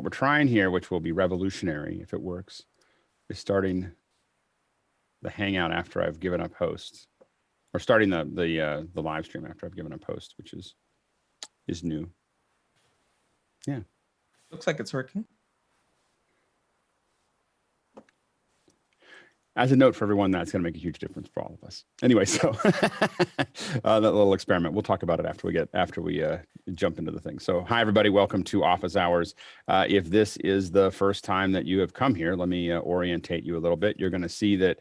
what we're trying here, which will be revolutionary if it works, is starting the Hangout after I've given up host, or starting the live stream after I've given up host, which is new. Yeah. Looks like it's working. As a note for everyone, that's going to make a huge difference for all of us. Anyway, so that little experiment, we'll talk about it after we jump into the thing. So hi, everybody. Welcome to Office Hours. If this is the first time that you have come here, let me orientate you a little bit. You're going to see that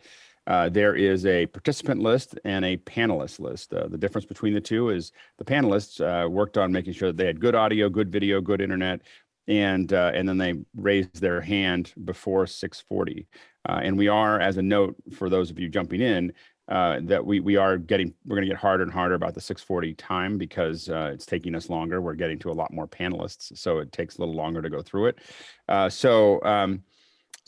there is a participant list and a panelist list. The difference between the two is the panelists worked on making sure that they had good audio, good video, good internet, and then they raised their hand before 6:40. And we are, as a note for those of you jumping in, that we're going to get harder and harder about the 6:40 time because it's taking us longer. We're getting to a lot more panelists, so it takes a little longer to go through it. So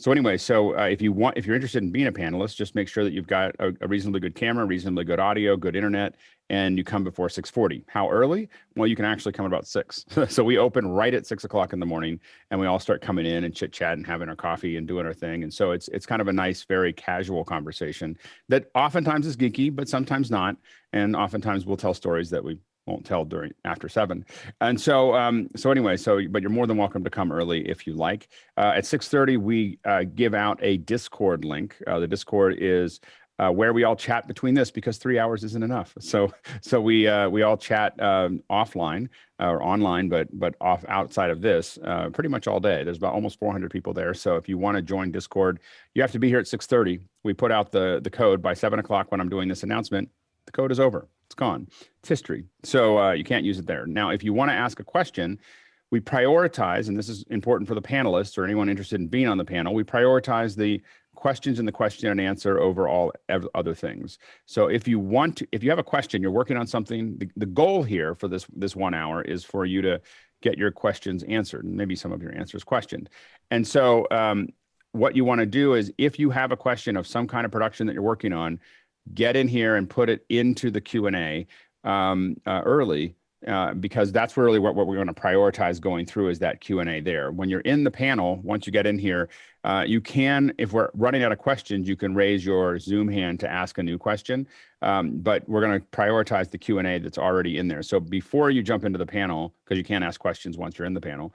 anyway, if you're interested in being a panelist, just make sure that you've got a reasonably good camera, reasonably good audio, good internet, and you come before 6:40. How early? Well, you can actually come about 6. So we open right at 6 o'clock in the morning, and we all start coming in and chit chat and having our coffee and doing our thing. And so it's kind of a nice, very casual conversation that oftentimes is geeky, but sometimes not. And oftentimes we'll tell stories that we won't tell after 7. And so, but you're more than welcome to come early if you like. At 6:30, we give out a Discord link. The Discord is where we all chat between this because 3 hours isn't enough. So we all chat offline or online, but outside of this pretty much all day. There's about almost 400 people there. So if you want to join Discord, you have to be here at 6:30. We put out the code by 7 o'clock when I'm doing this announcement. The code is over. It's gone. It's history. So you can't use it there. Now, if you want to ask a question, we prioritize, and this is important for the panelists or anyone interested in being on the panel, we prioritize the questions in the question and answer over all other things. So if you have a question, you're working on something, the goal here for this 1 hour is for you to get your questions answered, and maybe some of your answers questioned. And so what you want to do is if you have a question of some kind of production that you're working on, get in here and put it into the Q&A early because that's really what we're going to prioritize going through is that Q&A there. When you're in the panel, once you get in here, you can, if we're running out of questions, you can raise your Zoom hand to ask a new question, but we're going to prioritize the Q&A that's already in there. So before you jump into the panel, because you can't ask questions once you're in the panel,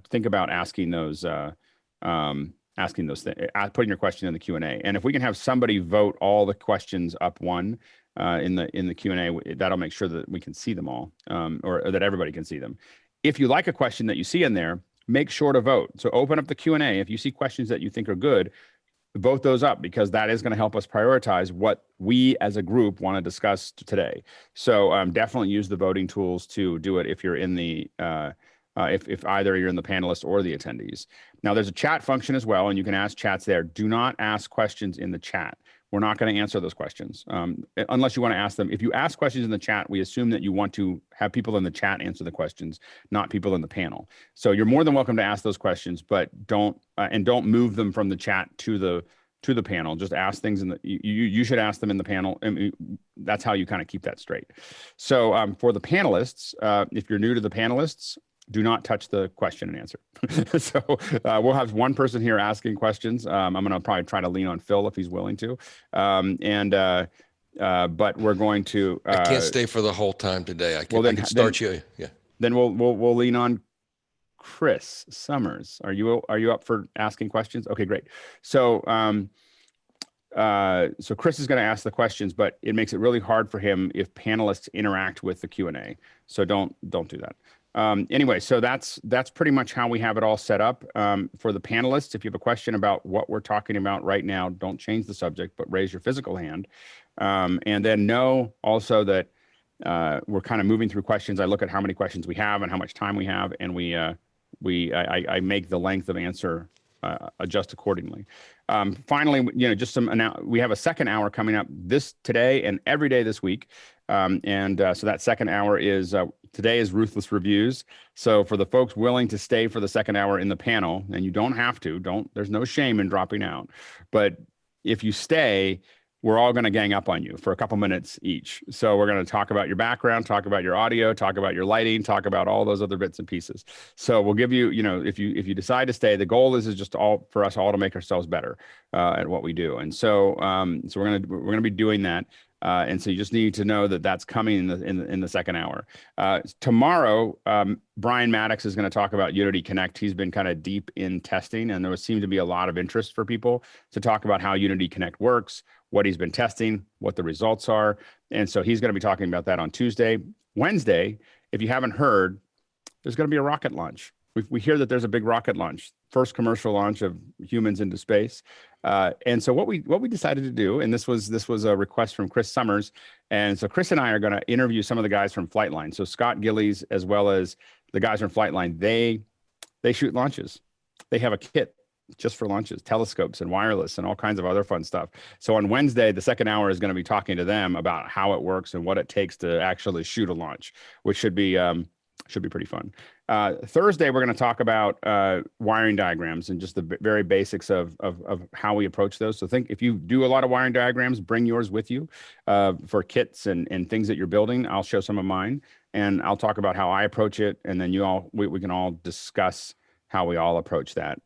think about asking those things, putting your question in the Q&A. And if we can have somebody vote all the questions up one in the Q&A, that'll make sure that we can see them all, or that everybody can see them. If you like a question that you see in there, make sure to vote. So open up the Q&A. If you see questions that you think are good, vote those up because that is going to help us prioritize what we as a group want to discuss today. So definitely use the voting tools to do it if you're in the if either you're in the panelists or the attendees. Now there's a chat function as well, and you can ask chats there. Do not ask questions in the chat. We're not going to answer those questions unless you want to ask them. If you ask questions in the chat, we assume that you want to have people in the chat answer the questions, not people in the panel. So you're more than welcome to ask those questions, but don't move them from the chat to the panel. Just ask things you should ask them in the panel. And that's how you kind of keep that straight. So for the panelists, if you're new to the panelists, do not touch the question and answer. So we'll have one person here asking questions. I'm going to probably try to lean on Phil if he's willing to. But we're going to. I can't stay for the whole time today. I can start you. Yeah. Then we'll lean on Chris Summers. Are you up for asking questions? Okay, great. So Chris is going to ask the questions, but it makes it really hard for him if panelists interact with the Q&A. So don't do that. Anyway, so that's pretty much how we have it all set up. For the panelists, if you have a question about what we're talking about right now, don't change the subject, but raise your physical hand. And then know also that we're kind of moving through questions. I look at how many questions we have and how much time we have, and I make the length of answer adjust accordingly. Finally, just we have a second hour coming up today and every day this week. So that second hour is today is Ruthless Reviews. So for the folks willing to stay for the second hour in the panel, and you don't have to, there's no shame in dropping out. But if you stay, we're all going to gang up on you for a couple minutes each. So we're going to talk about your background, talk about your audio, talk about your lighting, talk about all those other bits and pieces. So we'll give you, if you decide to stay, the goal is just for us all to make ourselves better at what we do. And so we're going to be doing that. And so you just need to know that that's coming in the second hour. Tomorrow, Brian Maddox is going to talk about Unity Connect. He's been kind of deep in testing, and there seemed to be a lot of interest for people to talk about how Unity Connect works, what he's been testing, what the results are. And so he's going to be talking about that on Tuesday. Wednesday, if you haven't heard, there's going to be a rocket launch. We hear that there's a big rocket launch, first commercial launch of humans into space. And so what we decided to do, and this was a request from Chris Summers, and so Chris and I are going to interview some of the guys from Flightline. So Scott Gillies, as well as the guys from Flightline, they shoot launches. They have a kit just for launches, telescopes and wireless and all kinds of other fun stuff. So on Wednesday, the second hour is going to be talking to them about how it works and what it takes to actually shoot a launch, which should be pretty fun. Thursday, we're going to talk about wiring diagrams and just the very basics of how we approach those. So if you do a lot of wiring diagrams, bring yours with you for kits and things that you're building. I'll show some of mine, and I'll talk about how I approach it, and then we can all discuss how we all approach that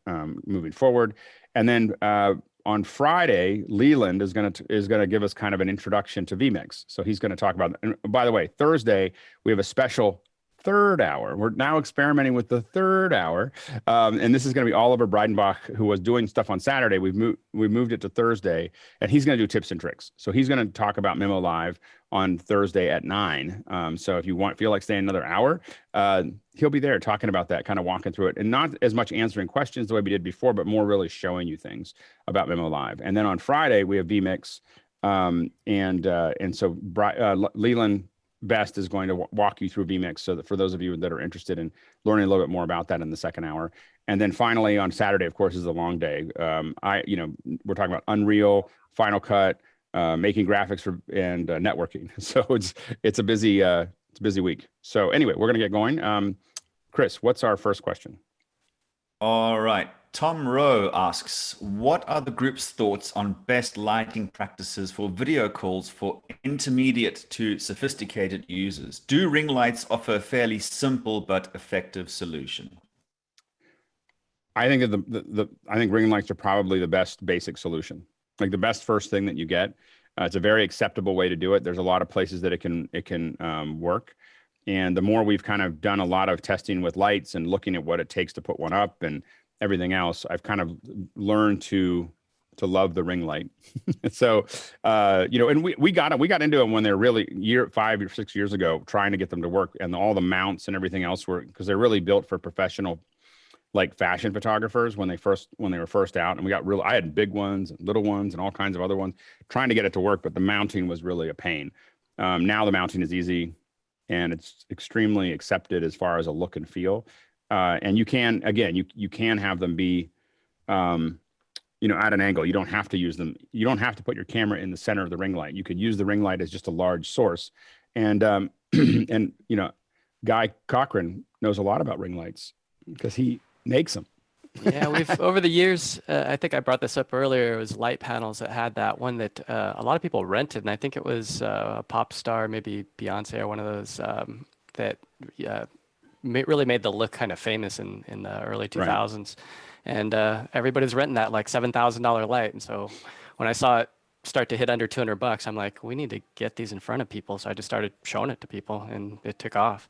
moving forward. And then on Friday, Leland is going to give us kind of an introduction to vMix. So he's going to talk about, and by the way, Thursday, we have a special third hour. We're now experimenting with the third hour. And this is going to be Oliver Breidenbach, who was doing stuff on Saturday. We moved it to Thursday, and he's going to do tips and tricks. So he's going to talk about Memo Live on Thursday at 9. So if you feel like staying another hour, he'll be there talking about that, kind of walking through it, and not as much answering questions the way we did before, but more really showing you things about Memo Live. And then on Friday, we have vMix. And so Leland Best is going to walk you through vMix, so that for those of you that are interested in learning a little bit more about that in the second hour. And then finally on Saturday, of course, is a long day. We're talking about Unreal, Final Cut, making graphics and networking. So it's a busy week. So anyway, we're going to get going. Chris, what's our first question? All right. Tom Rowe asks, what are the group's thoughts on best lighting practices for video calls for intermediate to sophisticated users? Do ring lights offer a fairly simple but effective solution? I think that I think ring lights are probably the best basic solution, like the best first thing that you get. It's a very acceptable way to do it. There's a lot of places that it can work. And the more we've kind of done a lot of testing with lights and looking at what it takes to put one up and everything else, I've kind of learned to love the ring light. So, and we got into it when they're really 5 or 6 years ago, trying to get them to work, and all the mounts and everything else were, because they're really built for professional, like fashion photographers when they were first out. And I had big ones and little ones and all kinds of other ones trying to get it to work, but the mounting was really a pain. Now the mounting is easy and it's extremely accepted as far as a look and feel. And you can have them be, at an angle. You don't have to use them. You don't have to put your camera in the center of the ring light. You could use the ring light as just a large source. And, Guy Cochran knows a lot about ring lights because he makes them. Yeah, we've over the years, I think I brought this up earlier, it was light panels that had that one that a lot of people rented. And I think it was a pop star, maybe Beyonce or one of those that really made the look kind of famous in the early 2000s. Right. And everybody's renting that like $7,000 light. And so when I saw it start to hit under $200, I'm like, we need to get these in front of people. So I just started showing it to people and it took off.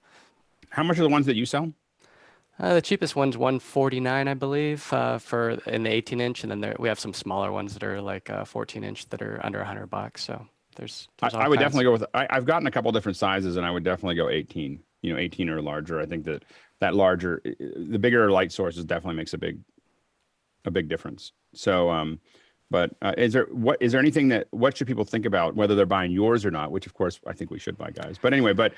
How much are the ones that you sell? The cheapest one's $149, I believe, for in the 18-inch, and then we have some smaller ones that are like 14-inch that are under $100. So there's I would definitely go with. I've gotten a couple different sizes, and I would definitely go 18. 18 or larger. I think that larger, the bigger light sources definitely makes a big difference. So, but is there anything what should people think about whether they're buying yours or not? Which of course I think we should buy, guys. But anyway, what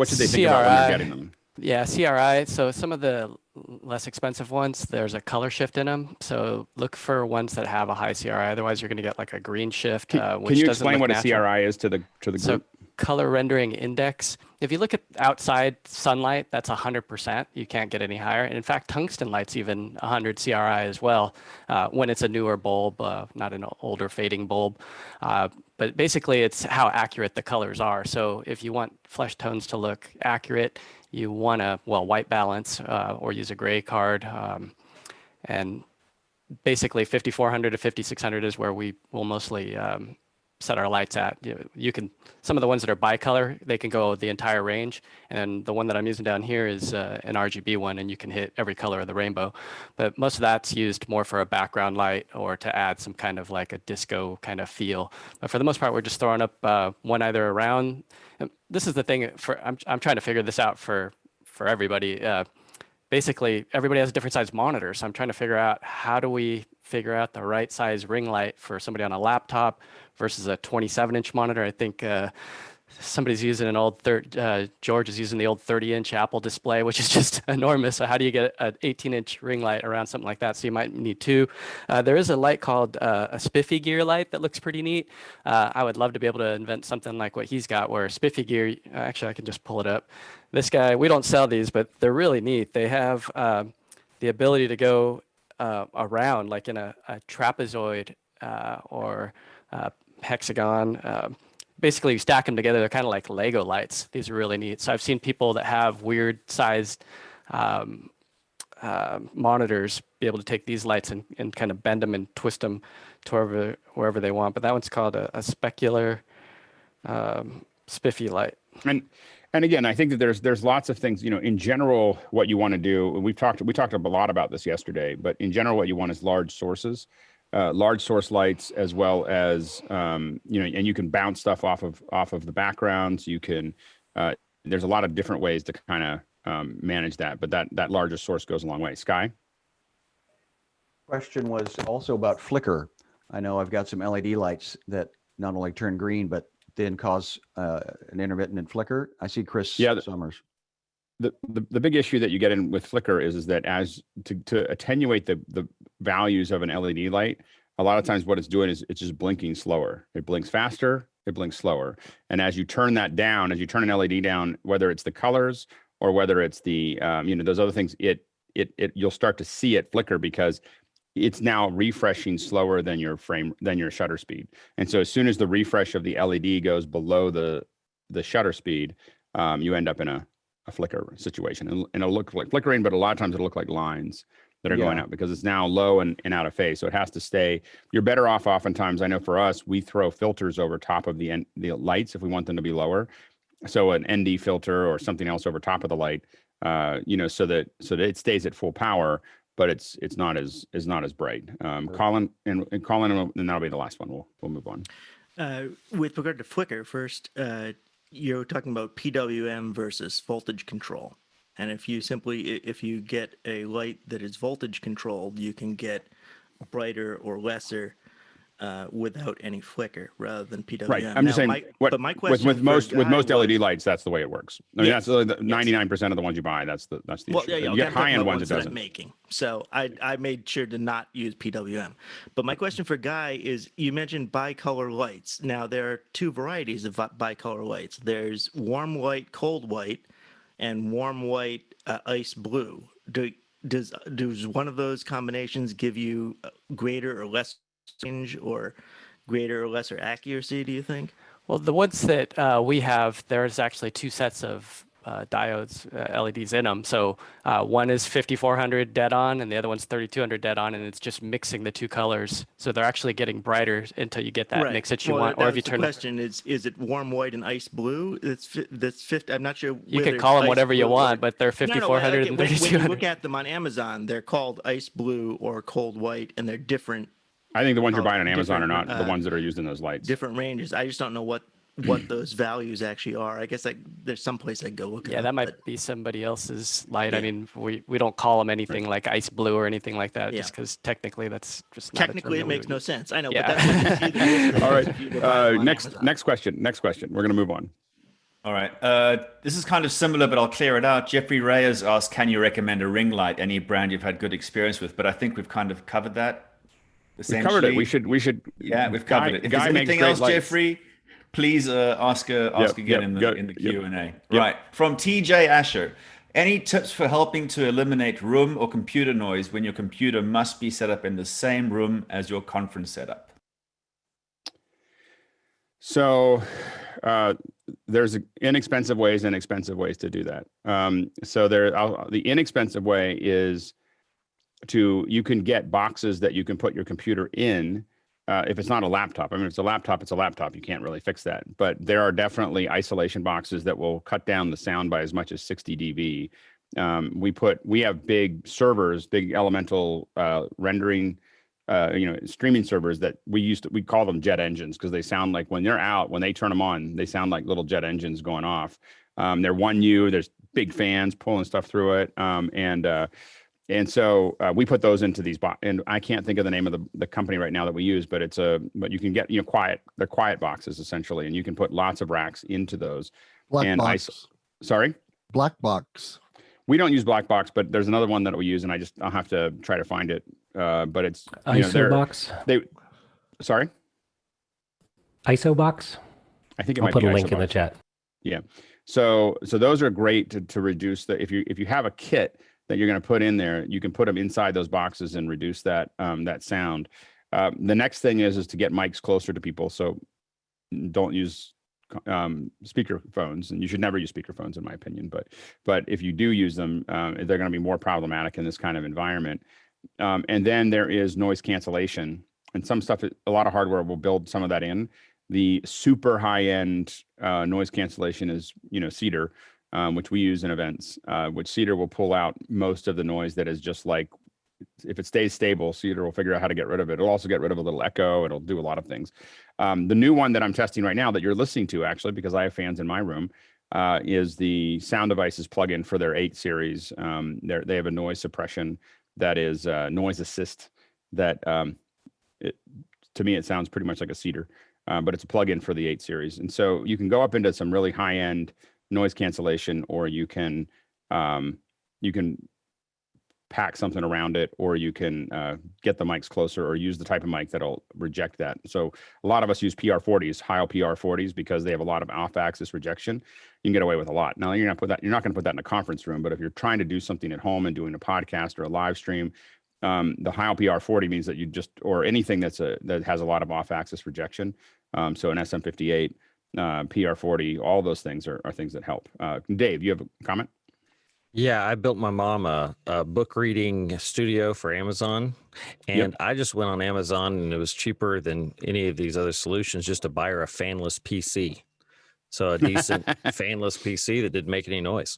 should they think about when they're getting them? Yeah, CRI. So some of the less expensive ones, there's a color shift in them. So look for ones that have a high CRI. Otherwise, you're going to get like a green shift. Can you explain what a CRI is to the group? So color rendering index. If you look at outside sunlight, that's 100%. You can't get any higher. And in fact, tungsten light's even 100 CRI as well when it's a newer bulb, not an older fading bulb. But basically, it's how accurate the colors are. So if you want flesh tones to look accurate, you want to, well, white balance or use a gray card. And basically 5400 to 5600 is where we will mostly set our lights at. You can, some of the ones that are bicolor, they can go the entire range. And the one that I'm using down here is an RGB one, and you can hit every color of the rainbow. But most of that's used more for a background light or to add some kind of like a disco kind of feel. But for the most part, we're just throwing up one either around. This is the thing for, I'm trying to figure this out for everybody. Basically, everybody has a different size monitor. So I'm trying to figure out how do we figure out the right size ring light for somebody on a laptop versus a 27-inch monitor. I think somebody's using an old, George is using the old 30-inch Apple display, which is just enormous. So how do you get an 18-inch ring light around something like that? So you might need two. There is a light called a Spiffy Gear light that looks pretty neat. I would love to be able to invent something like what he's got, where Spiffy Gear, actually I can just pull it up. This guy, we don't sell these, but they're really neat. They have the ability to go around like in a trapezoid or hexagon. Basically, you stack them together. They're kind of like Lego lights. These are really neat. So I've seen people that have weird sized monitors be able to take these lights and kind of bend them and twist them to wherever they want. But that one's called a specular spiffy light. And again, I think that there's lots of things, in general, what you want to do. We talked a lot about this yesterday, but in general, what you want is large sources, large source lights, as well as, and you can bounce stuff off of the backgrounds. You can, there's a lot of different ways to kind of manage that, but that larger source goes a long way. Sky? Question was also about flicker. I know I've got some LED lights that not only turn green, but then cause an intermittent flicker. I see Chris Summers. The big issue that you get in with flicker is that as to attenuate the values of an LED light, a lot of times what it's doing is it's just blinking slower. It blinks faster, it blinks slower. And as you turn that down, as you turn an LED down, whether it's the colors or whether it's the those other things, you'll start to see it flicker because it's now refreshing slower than your shutter speed. And so as soon as the refresh of the LED goes below the shutter speed, you end up in a flicker situation. And it'll look like flickering, but a lot of times it'll look like lines that are going out because it's now low and out of phase. So it has to stay. You're better off oftentimes. I know for us, we throw filters over top of the lights if we want them to be lower. So an ND filter or something else over top of the light, so that it stays at full power, but it's not as bright. Colin, and that'll be the last one. We'll move on. With regard to flicker, first, you're talking about PWM versus voltage control. And if you get a light that is voltage controlled, you can get brighter or lesser without any flicker rather than PWM. Right. I'm just saying. My question with most LED lights, that's the way it works. I mean, that's 99% of the ones you buy. That's the issue. You get high-end ones, it doesn't. Making. So I made sure to not use PWM. But my question for Guy is: you mentioned bicolor lights. Now there are two varieties of bicolor lights. There's warm white, cold white, and warm white, ice blue. Does one of those combinations give you greater or less range or greater or lesser accuracy, do you think? Well, the ones that we have, there's actually two sets of diodes, LEDs in them. So one is 5400 dead on and the other one's 3200 dead on, and it's just mixing the two colors. So they're actually getting brighter until you get that mix that you want. Or if you turn the question is it warm white and ice blue? That's 50. I'm not sure. You can call them whatever you want, but they're 5400 and 3200. When you look at them on Amazon, they're called ice blue or cold white, and they're different. I think the ones you're buying on Amazon are not the ones that are used in those lights. Different ranges. I just don't know what those values actually are. I guess there's some place I go look at. Yeah, that might be somebody else's light. Yeah. I mean, we don't call them anything like ice blue or anything like that, just because technically that's just not technically it makes no sense. I know. Yeah. But that's all right. Next question. We're gonna move on. All right. This is kind of similar, but I'll clear it out. Jeffrey Reyes asked, "Can you recommend a ring light? Any brand you've had good experience with?" But I think we've kind of covered that. We covered it. We should. Yeah, we've covered it. If there's anything else, Jeffrey, please ask again in the Q&A. Right. From TJ Asher. Any tips for helping to eliminate room or computer noise when your computer must be set up in the same room as your conference setup? So there's inexpensive ways and expensive ways to do that. So the inexpensive way is you can get boxes that you can put your computer in. If it's not a laptop, I mean, if it's a laptop, it's a laptop. You can't really fix that. But there are definitely isolation boxes that will cut down the sound by as much as 60 dB. We have big servers, big elemental rendering, streaming servers that we call them jet engines because they sound like when they turn them on, they sound like little jet engines going off. They're 1U, there's big fans pulling stuff through it. And so we put those into these and I can't think of the name of the company right now that we use, but but you can get, they're quiet boxes essentially, and you can put lots of racks into those. Black box. Sorry? Black box. We don't use black box, but there's another one that we use, and I'll have to try to find it. But it's ISO box. Sorry? ISO box. I think I'll put a link in the chat. Yeah. So those are great to reduce if you have a kit that you're going to put in there, you can put them inside those boxes and reduce that sound. The next thing is to get mics closer to people. So don't use speaker phones, and you should never use speaker phones in my opinion. But if you do use them, they're going to be more problematic in this kind of environment. And then there is noise cancellation, and some stuff. A lot of hardware will build some of that in. The super high end noise cancellation is Cedar. Which we use in events, which Cedar will pull out most of the noise that is just like, if it stays stable, Cedar will figure out how to get rid of it. It'll also get rid of a little echo. It'll do a lot of things. The new one that I'm testing right now that you're listening to, actually, because I have fans in my room, is the Sound Devices plugin for their 8 series. They have a noise suppression that is noise assist that, to me, it sounds pretty much like a Cedar, but it's a plugin for the 8 series. And so you can go up into some really high-end noise cancellation, or you can pack something around it, or you can get the mics closer, or use the type of mic that'll reject that. So a lot of us use PR40s, Heil PR40s, because they have a lot of off-axis rejection. You can get away with a lot. Now you're not going to put that in a conference room, but if you're trying to do something at home and doing a podcast or a live stream, the Heil PR40 means that or anything that has a lot of off-axis rejection. So an SM58. PR40, all those things are things that help. Dave, you have a comment? Yeah, I built my mom a book reading studio for Amazon, and I just went on Amazon, and it was cheaper than any of these other solutions just to buy her a fanless PC. So a decent fanless PC that didn't make any noise.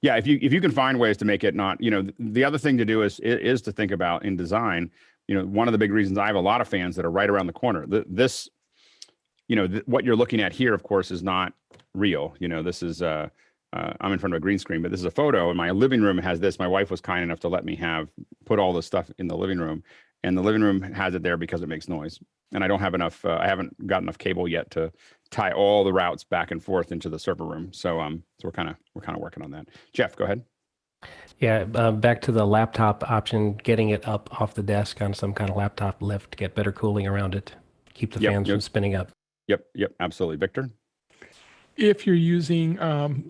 Yeah, if you can find ways to make it not, the other thing to do is to think about in design. One of the big reasons I have a lot of fans that are right around the corner. What you're looking at here, of course, is not real. This is I'm in front of a green screen, but this is a photo, and my living room has this. My wife was kind enough to let me put all this stuff in the living room, and the living room has it there because it makes noise. And I don't have enough. I haven't got enough cable yet to tie all the routes back and forth into the server room. So we're kind of working on that. Jeff, go ahead. Yeah, back to the laptop option, getting it up off the desk on some kind of laptop lift to get better cooling around it, keep the fans from spinning up. Yep, absolutely. Victor? If you're using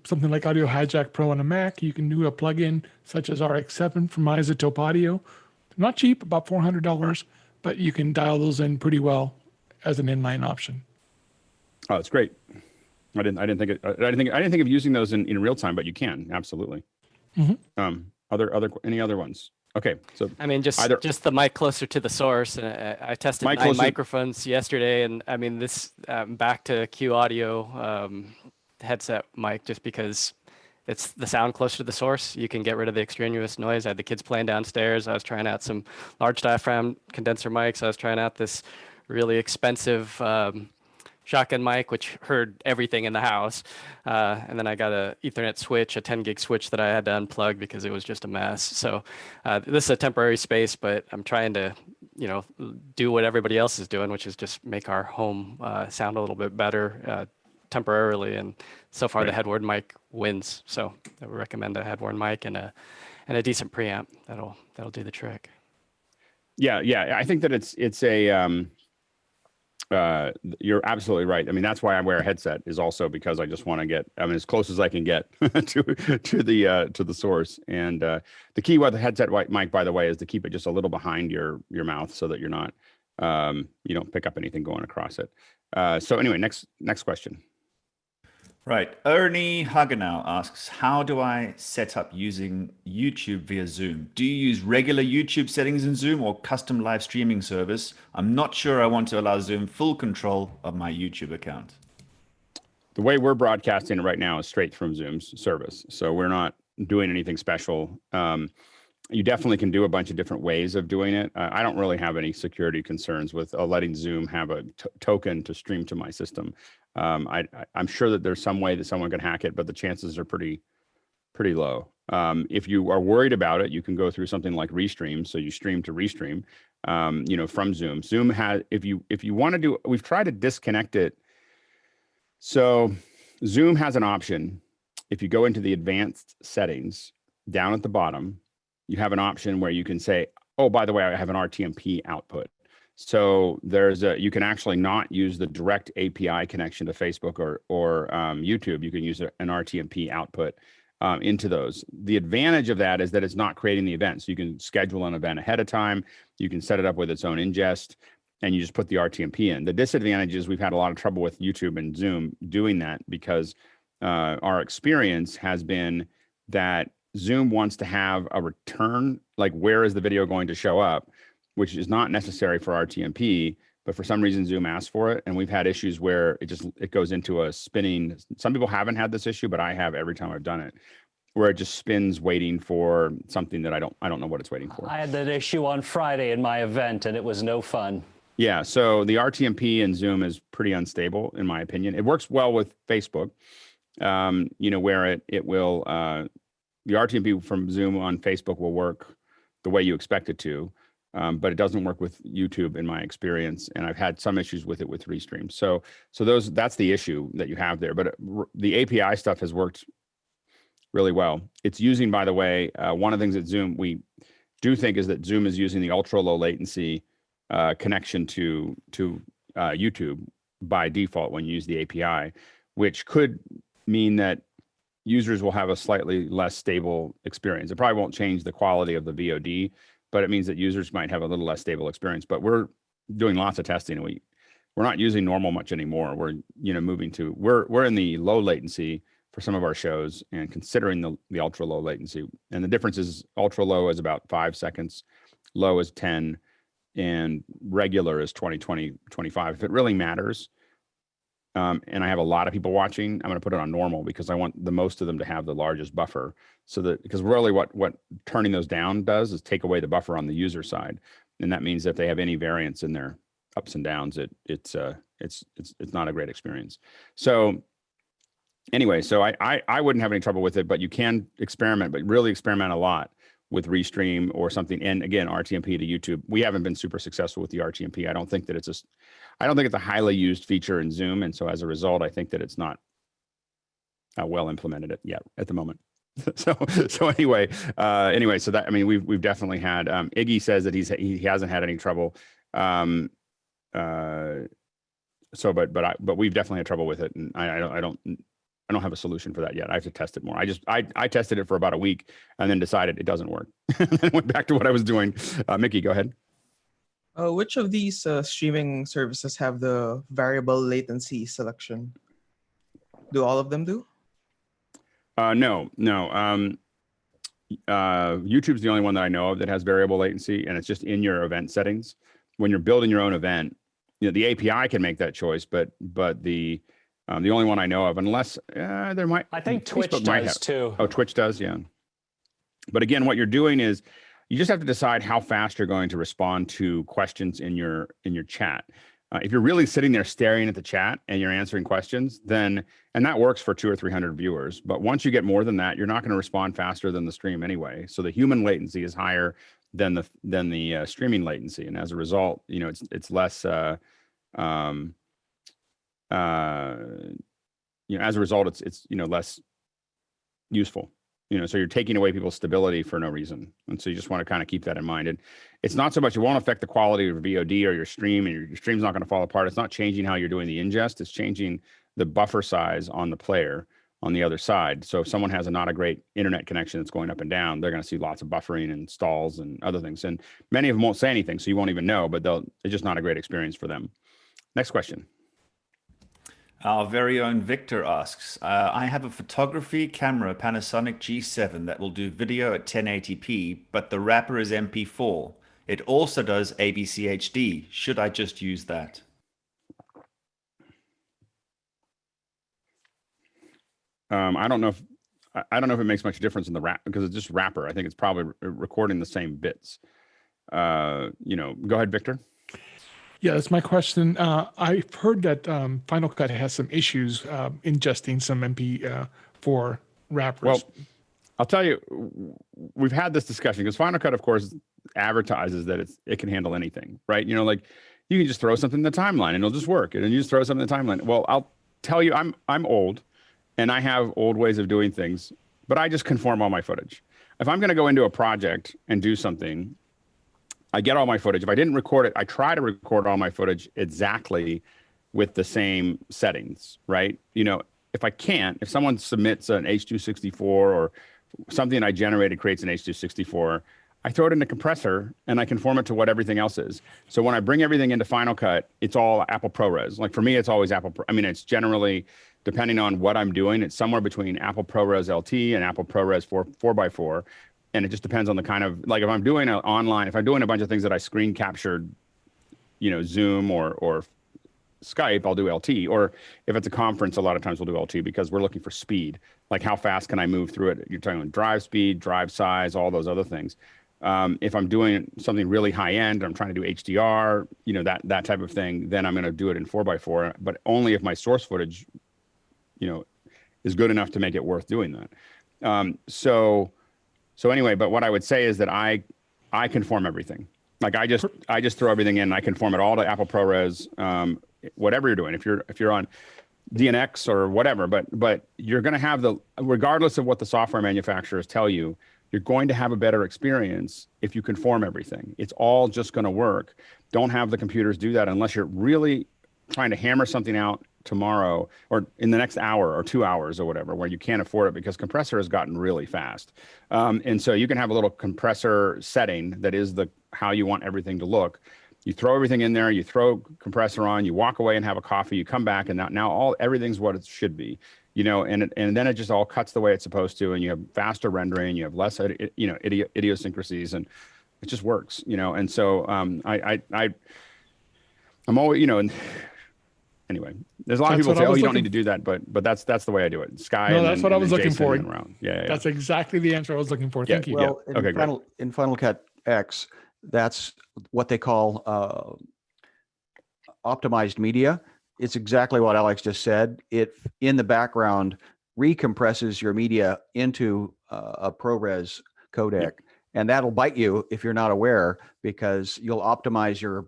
something like Audio Hijack Pro on a Mac, you can do a plugin such as RX7 from Isotope Audio. Not cheap, about $400, but you can dial those in pretty well as an inline option. Oh, that's great. I didn't think of using those in real time, but you can absolutely. Mm-hmm. Any other ones? Okay, so I mean, just the mic closer to the source. And I tested 9 microphones yesterday, and I mean this back to Q Audio headset mic, just because it's the sound closer to the source. You can get rid of the extraneous noise. I had the kids playing downstairs. I was trying out some large diaphragm condenser mics. I was trying out this really expensive shotgun mic, which heard everything in the house. And then I got a Ethernet switch, a 10 gig switch that I had to unplug because it was just a mess. So this is a temporary space, but I'm trying to, do what everybody else is doing, which is just make our home sound a little bit better temporarily. And so far the headboard mic wins. So I would recommend a headboard mic and a decent preamp. That'll do the trick. Yeah. I think that it's a, You're absolutely right. I mean, that's why I wear a headset, is also because I just want to get, I mean, as close as I can get to the source. And the key with the headset mic, by the way, is to keep it just a little behind your mouth so that you're not, you don't pick up anything going across it. So anyway, next question. Right. Ernie Hagenau asks, how do I set up using YouTube via Zoom? Do you use regular YouTube settings in Zoom or custom live streaming service? I'm not sure I want to allow Zoom full control of my YouTube account. The way we're broadcasting it right now is straight from Zoom's service. So we're not doing anything special. You definitely can do a bunch of different ways of doing it. I don't really have any security concerns with letting Zoom have a token to stream to my system. I'm sure that there's some way that someone can hack it, but the chances are pretty low. If you are worried about it, you can go through something like Restream. So you stream to Restream, you know, from Zoom. Zoom has, if you want to do, we've tried to disconnect it. So Zoom has an option. If you go into the advanced settings down at the bottom, you have an option where you can say, oh, by the way, I have an RTMP output. So you can actually not use the direct API connection to Facebook or YouTube. You can use an RTMP output into those. The advantage of that is that it's not creating the event. So you can schedule an event ahead of time. You can set it up with its own ingest, and you just put the RTMP in. The disadvantage is we've had a lot of trouble with YouTube and Zoom doing that, because our experience has been that Zoom wants to have a return, like where is the video going to show up, which is not necessary for RTMP, but for some reason Zoom asks for it. And we've had issues where it goes into a spinning. Some people haven't had this issue, but I have every time I've done it, where it just spins waiting for something that I don't know what it's waiting for. I had that issue on Friday in my event, and it was no fun. Yeah, so the RTMP in Zoom is pretty unstable, in my opinion. It works well with Facebook, you know, where it will, the RTMP from Zoom on Facebook will work the way you expect it to, but it doesn't work with YouTube in my experience. And I've had some issues with it with Restream. So that's the issue that you have there. But the API stuff has worked really well. It's using, by the way, one of the things that Zoom, we do think is that Zoom is using the ultra low latency connection to YouTube by default when you use the API, which could mean that users will have a slightly less stable experience. It probably won't change the quality of the VOD, but it means that users might have a little less stable experience. But we're doing lots of testing, and we're not using normal much anymore. We're moving to we're in the low latency for some of our shows, and considering the ultra low latency. And the difference is ultra low is about 5 seconds, low is 10, and regular is 20, 25. If it really matters, and I have a lot of people watching, I'm going to put it on normal, because I want the most of them to have the largest buffer. So that, because really what turning those down does is take away the buffer on the user side, and that means if they have any variance in their ups and downs, it's not a great experience. So anyway, so I wouldn't have any trouble with it, but you can experiment, but really experiment a lot with Restream or something. And again, RTMP to YouTube. We haven't been super successful with the RTMP. I don't think it's a highly used feature in Zoom. And so as a result, I think that it's not well implemented yet at the moment. So anyway, so that, I mean, we've definitely had, Iggy says that he hasn't had any trouble. But we've definitely had trouble with it. And I don't have a solution for that yet. I have to test it more. I tested it for about a week and then decided it doesn't work. And then went back to what I was doing. Mickey, go ahead. Which of these streaming services have the variable latency selection? Do all of them do? No. YouTube's the only one that I know of that has variable latency, and it's just in your event settings. When you're building your own event, the API can make that choice, but the only one I know of, unless there might, I think Twitch does too. Oh, Twitch does, yeah. But again, what you're doing is you just have to decide how fast you're going to respond to questions in your chat. If you're really sitting there staring at the chat and you're answering questions, and that works for 200 or 300 viewers. But once you get more than that, you're not going to respond faster than the stream anyway. So the human latency is higher than the streaming latency, and as a result, it's less. As a result, it's less useful. so you're taking away people's stability for no reason. And so you just want to kind of keep that in mind. And it's not so much, it won't affect the quality of your VOD or your stream, and your stream's not going to fall apart. It's not changing how you're doing the ingest. It's changing the buffer size on the player on the other side. So if someone has not a great internet connection that's going up and down, they're going to see lots of buffering and stalls and other things. And many of them won't say anything, so you won't even know, but it's just not a great experience for them. Next question. Our very own Victor asks, I have a photography camera, Panasonic G7, that will do video at 1080p, but the wrapper is MP4. It also does AVCHD. Should I just use that? I don't know if it makes much difference in the wrap, because it's just wrapper. I think it's probably recording the same bits. Go ahead, Victor. Yeah, that's my question. I've heard that Final Cut has some issues ingesting some MP4 wrappers. Well, I'll tell you, we've had this discussion because Final Cut, of course, advertises that it can handle anything, right? Like you can just throw something in the timeline and it'll just work. And you just throw something in the timeline. Well, I'll tell you, I'm old and I have old ways of doing things, but I just conform all my footage. If I'm going to go into a project and do something, I get all my footage. If I didn't record it, I try to record all my footage exactly with the same settings, right? If I can't, if someone submits an H.264 or something I generated creates an H.264, I throw it in the compressor and I conform it to what everything else is. So when I bring everything into Final Cut, it's all Apple ProRes. Like for me, it's always it's generally, depending on what I'm doing, it's somewhere between Apple ProRes LT and Apple ProRes 4x4. And it just depends on the kind of, like if I'm doing if I'm doing a bunch of things that I screen captured, Zoom or Skype, I'll do LT. Or if it's a conference, a lot of times we'll do LT because we're looking for speed. Like how fast can I move through it? You're talking about drive speed, drive size, all those other things. If I'm doing something really high end, I'm trying to do HDR, that type of thing, then I'm going to do it in 4x4, but only if my source footage, is good enough to make it worth doing that. So anyway, but what I would say is that I conform everything. Like I just throw everything in and I conform it all to Apple ProRes, whatever you're doing. If you're on DNX or whatever, but you're going to have regardless of what the software manufacturers tell you, you're going to have a better experience if you conform everything. It's all just going to work. Don't have the computers do that unless you're really trying to hammer something out tomorrow or in the next hour or 2 hours or whatever, where you can't afford it because compressor has gotten really fast. And so you can have a little compressor setting that is how you want everything to look. You throw everything in there, you throw compressor on, you walk away and have a coffee, you come back, and now everything's what it should be, and then it just all cuts the way it's supposed to, and you have faster rendering, you have less, idiosyncrasies, and it just works, And so I'm always, and anyway, there's a lot of people say, "Oh, you don't need to do that," but that's the way I do it. Sky. No, that's what I was looking for. Yeah, that's exactly the answer I was looking for. Thank you. Well, in Final Cut X, that's what they call optimized media. It's exactly what Alex just said. It in the background recompresses your media into a ProRes codec, and that'll bite you if you're not aware, because you'll optimize your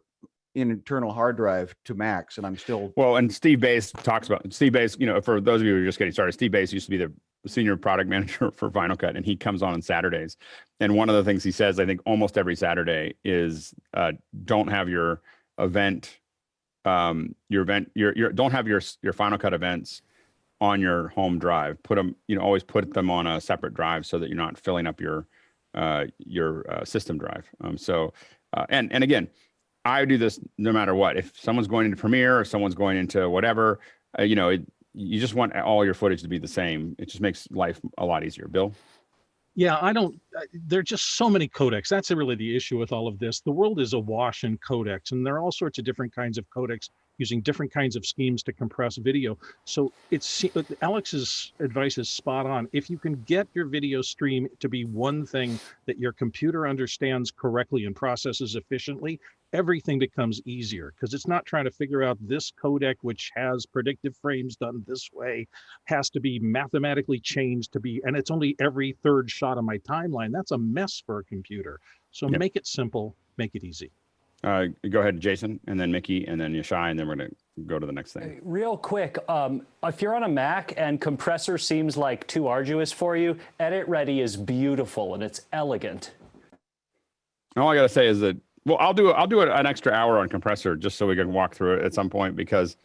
internal hard drive to max. And I'm still and Steve Bass talks about for those of you who are just getting started, Steve Bass used to be the senior product manager for Final Cut, and he comes on Saturdays, and one of the things he says, I think almost every Saturday, is don't have your event don't have your Final Cut events on your home drive. Put them, always put them on a separate drive so that you're not filling up your system drive. And again, I do this no matter what. If someone's going into Premiere or someone's going into whatever, you just want all your footage to be the same. It just makes life a lot easier. Bill? Yeah, there are just so many codecs. That's really the issue with all of this. The world is awash in codecs, and there are all sorts of different kinds of codecs using different kinds of schemes to compress video. So Alex's advice is spot on. If you can get your video stream to be one thing that your computer understands correctly and processes efficiently, everything becomes easier, because it's not trying to figure out this codec, which has predictive frames done this way, has to be mathematically changed to be, and it's only every third shot of my timeline. That's a mess for a computer. So make it simple, make it easy. Go ahead, Jason, and then Mickey, and then Yashai, and then we're going to go to the next thing. Real quick, if you're on a Mac and compressor seems like too arduous for you, Edit Ready is beautiful and it's elegant. All I got to say is that, well, I'll do an extra hour on compressor just so we can walk through it at some point, because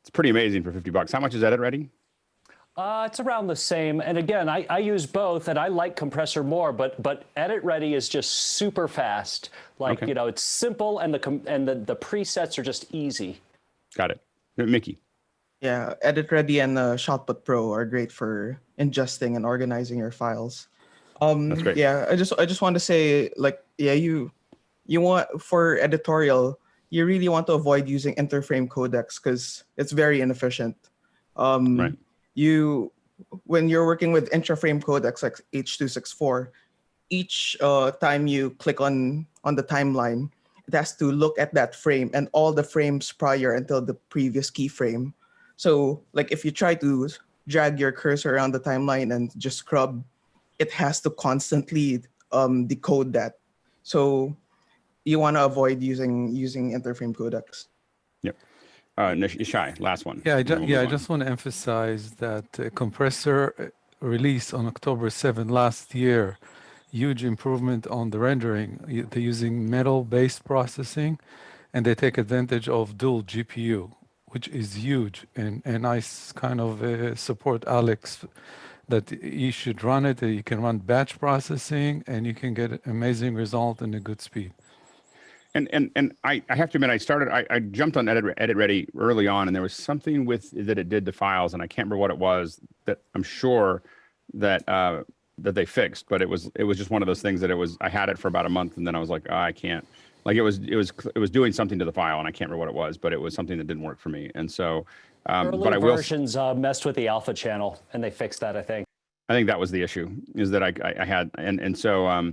it's pretty amazing for $50. How much is Edit Ready? It's around the same. And again, I use both, and I like compressor more, but Edit Ready is just super fast. Like, you know, it's simple, and the presets are just easy. Got it. Mickey. Yeah, Edit Ready and Shotput Pro are great for ingesting and organizing your files. That's great. Yeah, I just want to say, like, yeah, you want, for editorial, you really want to avoid using interframe codecs because it's very inefficient. Right. When you're working with intraframe codecs like H.264, each time you click on the timeline, it has to look at that frame and all the frames prior until the previous keyframe. So, like, if you try to drag your cursor around the timeline and just scrub, it has to constantly decode that. So you want to avoid using interframe codecs. Yep. Shai, last one. Yeah, I just want to emphasize that compressor release on October 7 last year, huge improvement on the rendering. They're using metal-based processing, and they take advantage of dual GPU, which is huge. And I kind of support Alex that you should run it. You can run batch processing, and you can get an amazing result and a good speed. And I have to admit, I jumped on Edit Ready early on, and there was something with that it did the files, and I can't remember what it was that I'm sure that that they fixed, but it was just one of those things that I had it for about a month, and then I was like, I can't. Like it was doing something to the file, and I can't remember what it was, but it was something that didn't work for me, and so. Early versions messed with the alpha channel, and they fixed that, I think. I think that was the issue, is that I had, and so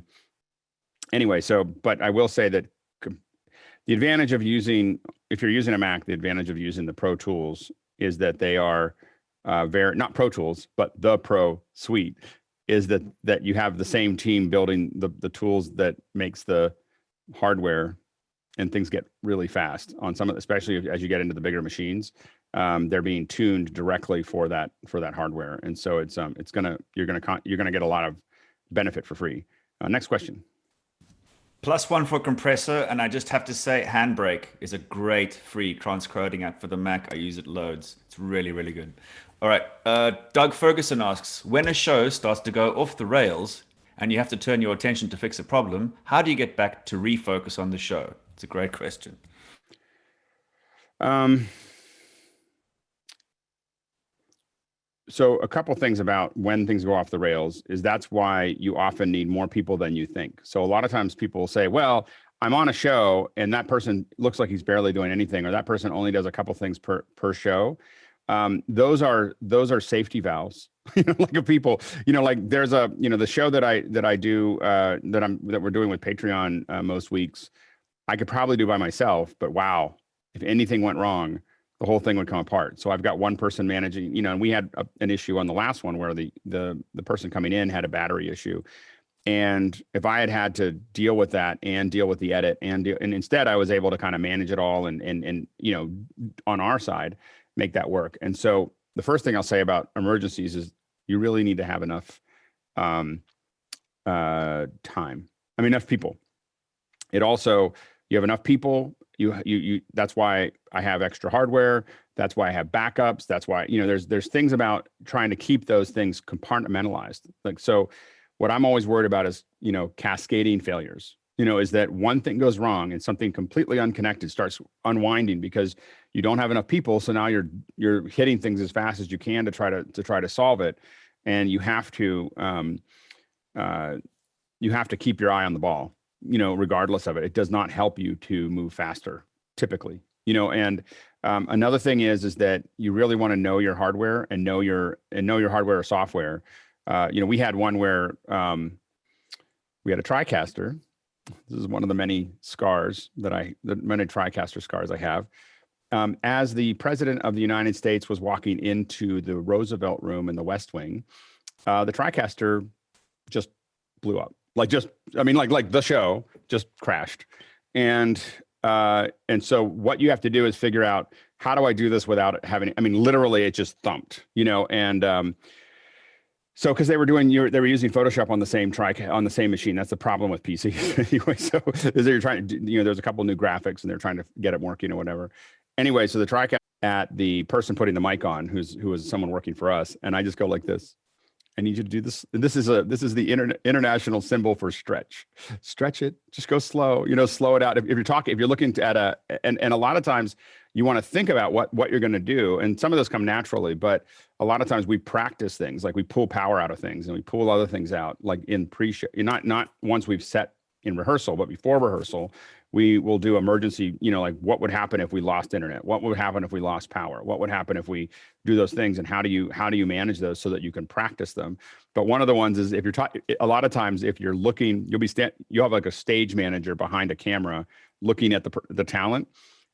anyway, but I will say that the advantage of if you're using a Mac, the advantage of using the Pro Tools is that they are not Pro Tools, but the Pro Suite, is that you have the same team building the tools that makes the hardware, and things get really fast on some, especially as you get into the bigger machines. They're being tuned directly for that hardware, and so you're gonna get a lot of benefit for free. Next question. +1 for compressor, and I just have to say, Handbrake is a great free transcoding app for the Mac. I use it loads. It's really, really good. All right, Doug Ferguson asks, when a show starts to go off the rails and you have to turn your attention to fix a problem, how do you get back to refocus on the show? It's a great question. So a couple things about when things go off the rails is that's why you often need more people than you think. So a lot of times people say, well, I'm on a show and that person looks like he's barely doing anything, or that person only does a couple things per show. Those are safety valves. Like if people, like there's the show that I do that we're doing with Patreon most weeks, I could probably do by myself, but wow, if anything went wrong, the whole thing would come apart. So I've got one person managing, and we had an issue on the last one where the person coming in had a battery issue. And if I had to deal with that and deal with the edit and instead I was able to kind of manage it all and on our side, make that work. And so the first thing I'll say about emergencies is you really need to have enough enough people. It also, you have enough people, you that's why I have extra hardware. That's why I have backups. That's why, there's things about trying to keep those things compartmentalized. Like, so what I'm always worried about is, cascading failures, is that one thing goes wrong and something completely unconnected starts unwinding because you don't have enough people. So now you're hitting things as fast as you can to try to solve it. And you have to keep your eye on the ball, regardless of it. It does not help you to move faster typically, and another thing is that you really want to know your hardware and know your hardware or software. We had one where we had a TriCaster. This is one of the many scars the many TriCaster scars I have. As the president of the United States was walking into the Roosevelt room in the West Wing, the TriCaster just blew up. Like the show just crashed. And And so what you have to do is figure out, how do I do this without having, I mean, literally it just thumped, you know, and so because they were using Photoshop on the same machine. That's the problem with PC anyway. So is that you're trying to, you know, there's a couple new graphics and they're trying to get it working or whatever. Anyway, so the TriCaster at the person putting the mic on, who was someone working for us, and I just go like this. I need you to do this. And this is the international symbol for stretch. Stretch it. Just go slow. You know, slow it out. If you're talking, if you're looking at and a lot of times you want to think about what you're going to do, and some of those come naturally. But a lot of times we practice things, like we pull power out of things and we pull other things out, like in pre-show. Not once we've set in rehearsal, but before rehearsal, we will do emergency, you know, like what would happen if we lost internet? What would happen if we lost power? What would happen if we do those things? And how do you manage those so that you can practice them? But one of the ones is, if you're talking, a lot of times if you're looking, you'll have like a stage manager behind a camera looking at the talent.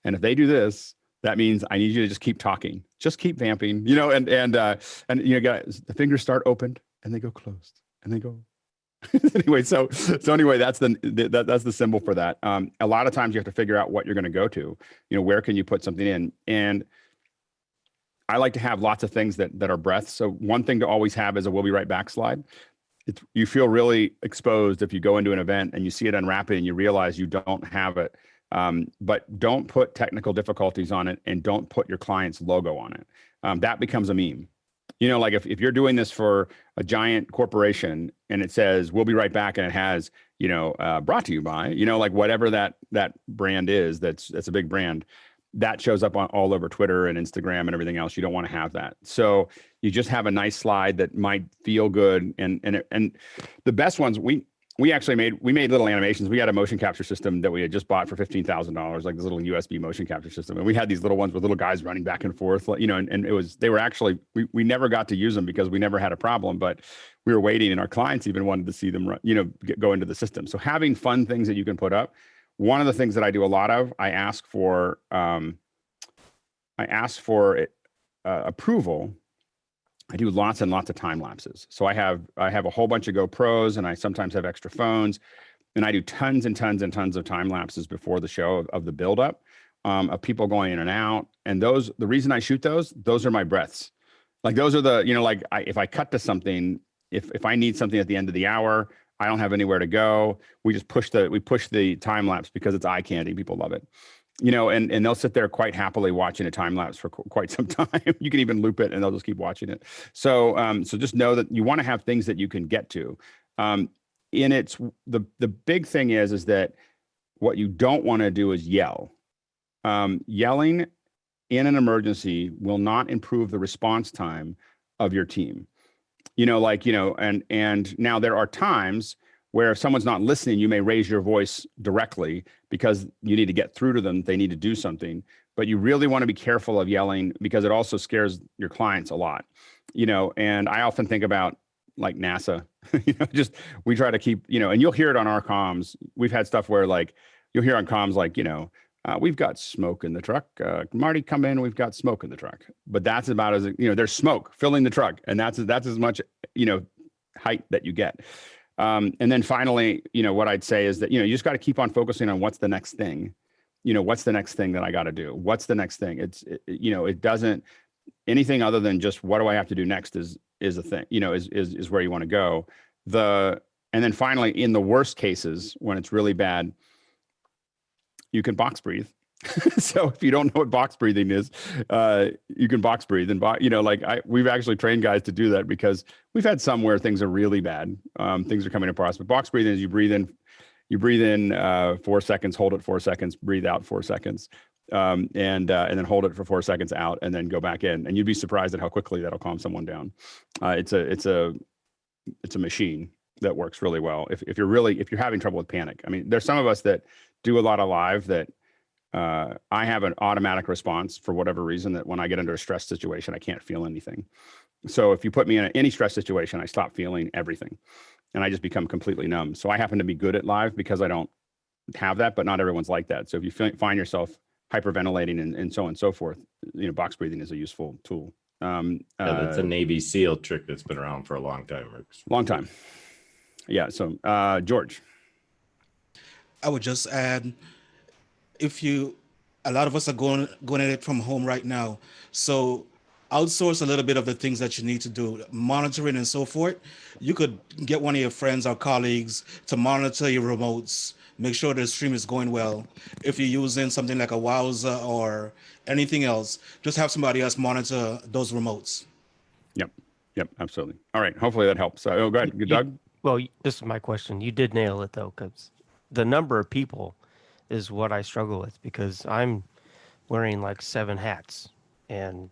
And if they do this, that means I need you to just keep talking, just keep vamping, you know, and you know, guys, the fingers start opened and they go closed and they go. Anyway, so anyway, that's the symbol for that. A lot of times you have to figure out what you're going to go to, you know, where can you put something in? And I like to have lots of things that are breaths. So one thing to always have is a "we'll be right back" slide. You feel really exposed if you go into an event and you see it unwrapping and you realize you don't have it. But don't put technical difficulties on it, and don't put your client's logo on it. That becomes a meme. You know, like if you're doing this for a giant corporation and it says "we'll be right back" and it has, you know, brought to you by, you know, like whatever that brand is, that's a big brand, that shows up all over Twitter and Instagram and everything else. You don't want to have that. So you just have a nice slide that might feel good. And the best ones, we actually made little animations. We had a motion capture system that we had just bought for $15,000, like this little USB motion capture system. And we had these little ones with little guys running back and forth, you know, and they were actually, we never got to use them because we never had a problem, but we were waiting and our clients even wanted to see them run, you know, go into the system. So having fun things that you can put up. One of the things that I do a lot of, I ask for approval. I do lots and lots of time lapses. So I have a whole bunch of GoPros, and I sometimes have extra phones, and I do tons and tons and tons of time lapses before the show of the buildup, of people going in and out. And the reason I shoot those are my breaths. Like those are the, you know, like if I cut to something, if I need something at the end of the hour, I don't have anywhere to go. We just push the time lapse because it's eye candy. People love it. You know, and they'll sit there quite happily watching a time lapse for quite some time. You can even loop it and they'll just keep watching it. So just know that you want to have things that you can get to. The big thing is that what you don't want to do is yell. Yelling in an emergency will not improve the response time of your team. You know, like, you know, and now there are times where if someone's not listening, you may raise your voice directly because you need to get through to them. They need to do something, but you really want to be careful of yelling because it also scares your clients a lot, you know. And I often think about like NASA, you know, just, we try to keep, you know, and you'll hear it on our comms. We've had stuff where like, you'll hear on comms, like, you know, we've got smoke in the truck. Marty, come in, we've got smoke in the truck. But that's about as, you know, there's smoke filling the truck. And that's as much, you know, height that you get. And then finally, you know, what I'd say is that, you know, you just got to keep on focusing on what's the next thing. You know, what's the next thing that I got to do? What's the next thing? You know, it doesn't, anything other than just what do I have to do next is a thing, you know, is where you want to go. And then finally, in the worst cases, when it's really bad, you can box breathe. So if you don't know what box breathing is, you can box breathe, and you know, like we've actually trained guys to do that because we've had some where things are really bad. Things are coming across, but box breathing is you breathe in 4 seconds, hold it 4 seconds, breathe out 4 seconds, and then hold it for 4 seconds out, and then go back in. And you'd be surprised at how quickly that'll calm someone down. It's a machine that works really well. If you're having trouble with panic, I mean, there's some of us that do a lot of live that. I have an automatic response for whatever reason that when I get into a stress situation, I can't feel anything. So if you put me in any stress situation, I stop feeling everything and I just become completely numb. So I happen to be good at live because I don't have that, but not everyone's like that. So if you find yourself hyperventilating and so on and so forth, you know, box breathing is a useful tool. That's a Navy SEAL trick that's been around for a long time. Long time. Yeah. So George. I would just add, a lot of us are going at it from home right now. So outsource a little bit of the things that you need to do, monitoring and so forth. You could get one of your friends or colleagues to monitor your remotes, make sure the stream is going well. If you're using something like a Wowza or anything else, just have somebody else monitor those remotes. Yep, absolutely. All right, hopefully that helps. Go ahead, Doug. Well, this is my question. You did nail it though, because the number of people is what I struggle with, because I'm wearing like 7 hats, and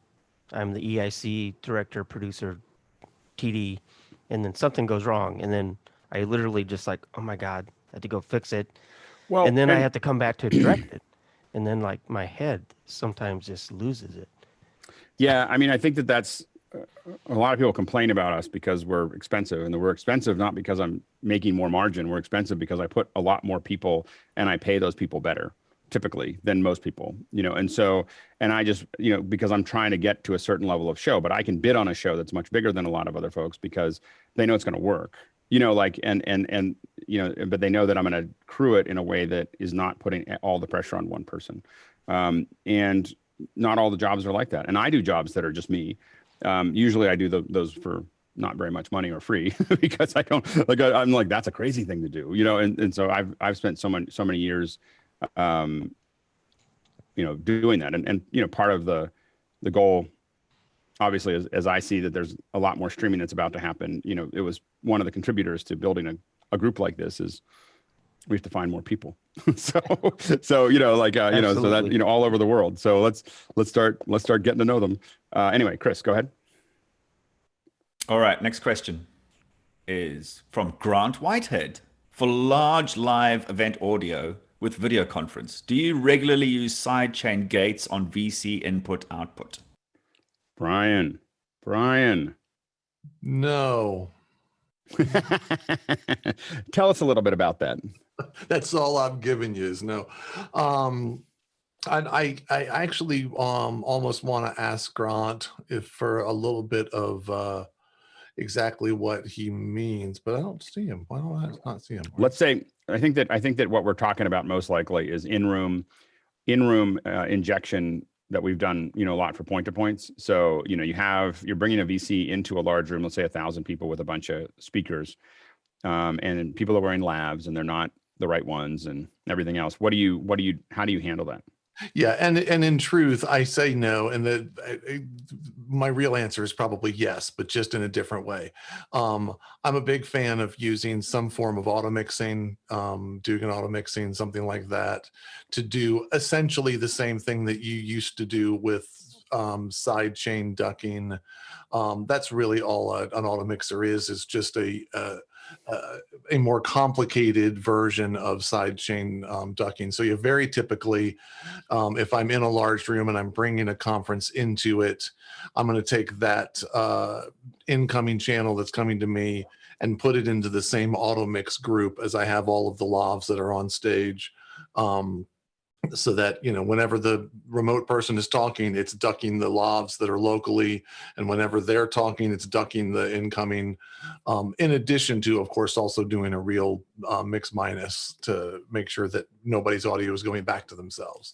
I'm the EIC director, producer, TD, and then something goes wrong, and then I literally just like, oh my God, I had to go fix it. Well, and then I have to come back to direct it. And then like my head sometimes just loses it. Yeah, I mean, I think that's a lot of people complain about us because we're expensive, and we're expensive not because I'm making more margin. We're expensive because I put a lot more people and I pay those people better typically than most people, and so, and I just, because I'm trying to get to a certain level of show, but I can bid on a show that's much bigger than a lot of other folks because they know it's going to work, but they know that I'm going to crew it in a way that is not putting all the pressure on one person. And not all the jobs are like that. And I do jobs that are just me. Usually I do those for not very much money or free because I don't I'm like, that's a crazy thing to do, and so I've spent so many years, doing that. And part of the goal, obviously, as I see that there's a lot more streaming that's about to happen, it was one of the contributors to building a group like this is we have to find more people. so so that, all over the world. So let's start getting to know them. Anyway, Chris, go ahead. All right, next question is from Grant Whitehead. For large live event audio with video conference, do you regularly use sidechained gates on VC input output? Brian. No. Tell us a little bit about that. That's all I'm giving you is no. I actually almost want to ask Grant for a little bit of exactly what he means, but I don't see him. Why don't I not see him? Let's say I think that what we're talking about most likely is in-room injection that we've done, a lot for point-to-points. So, you're bringing a VC into a large room, let's say 1,000 people with a bunch of speakers, and people are wearing lavs and they're not the right ones and everything else. How do you handle that? Yeah, and in truth, I say no, and my real answer is probably yes, but just in a different way. I'm a big fan of using some form of auto mixing, Dugan auto mixing, something like that, to do essentially the same thing that you used to do with sidechain ducking. That's really all an auto mixer is just a more complicated version of sidechain ducking. So you very typically, if I'm in a large room and I'm bringing a conference into it, I'm going to take that incoming channel that's coming to me and put it into the same auto mix group as I have all of the lavs that are on stage. So that, whenever the remote person is talking, it's ducking the lavs that are locally. And whenever they're talking, it's ducking the incoming, in addition to, of course, also doing a real mix minus to make sure that nobody's audio is going back to themselves.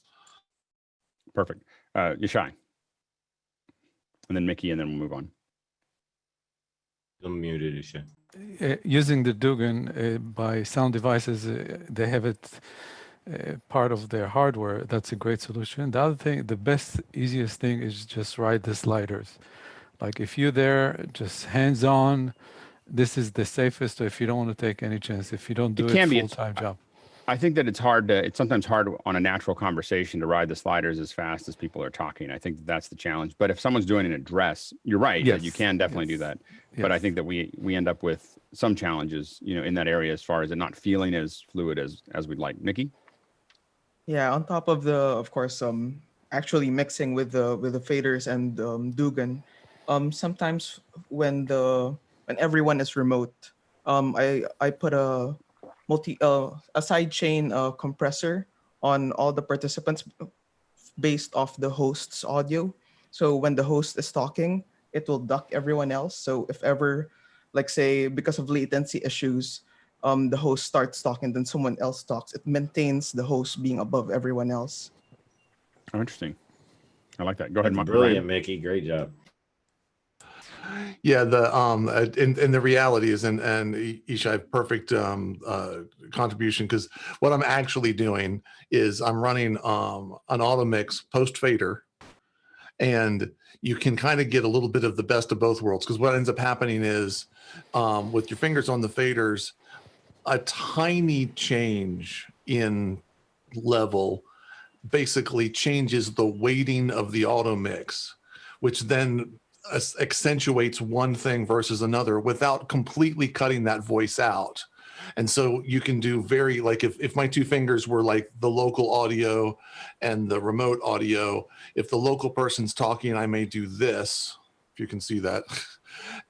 Perfect. Yashai. And then Mickey, and then we'll move on. I'm muted, Yashai. Using the Dugan by sound devices, they have it part of their hardware. That's a great solution. The other thing, the best, easiest thing is just ride the sliders. Like if you're there, just hands-on, this is the safest, or if you don't want to take any chance, if you don't do it full-time job. I think that it's sometimes hard on a natural conversation to ride the sliders as fast as people are talking. I think that's the challenge. But if someone's doing an address, you're right, that you can definitely do that. But I think that we end up with some challenges, in that area as far as it not feeling as fluid as we'd like. Nikki? Yeah, on top of of course, actually mixing with the faders and Dugan, sometimes when everyone is remote, I put a sidechain compressor on all the participants based off the host's audio. So when the host is talking, it will duck everyone else. So if ever, like say, because of latency issues, the host starts talking, then someone else talks. It maintains the host being above everyone else. Oh, interesting. I like that. Go ahead, That's Ryan. brilliant, Mickey. Great job. Yeah, the and the reality is, and Isha, perfect contribution, because what I'm actually doing is I'm running an auto mix post fader, and you can kind of get a little bit of the best of both worlds, because what ends up happening is with your fingers on the faders, a tiny change in level basically changes the weighting of the auto mix, which then accentuates one thing versus another without completely cutting that voice out. And so you can do very, like if my two fingers were like the local audio and the remote audio, if the local person's talking, I may do this, if you can see that.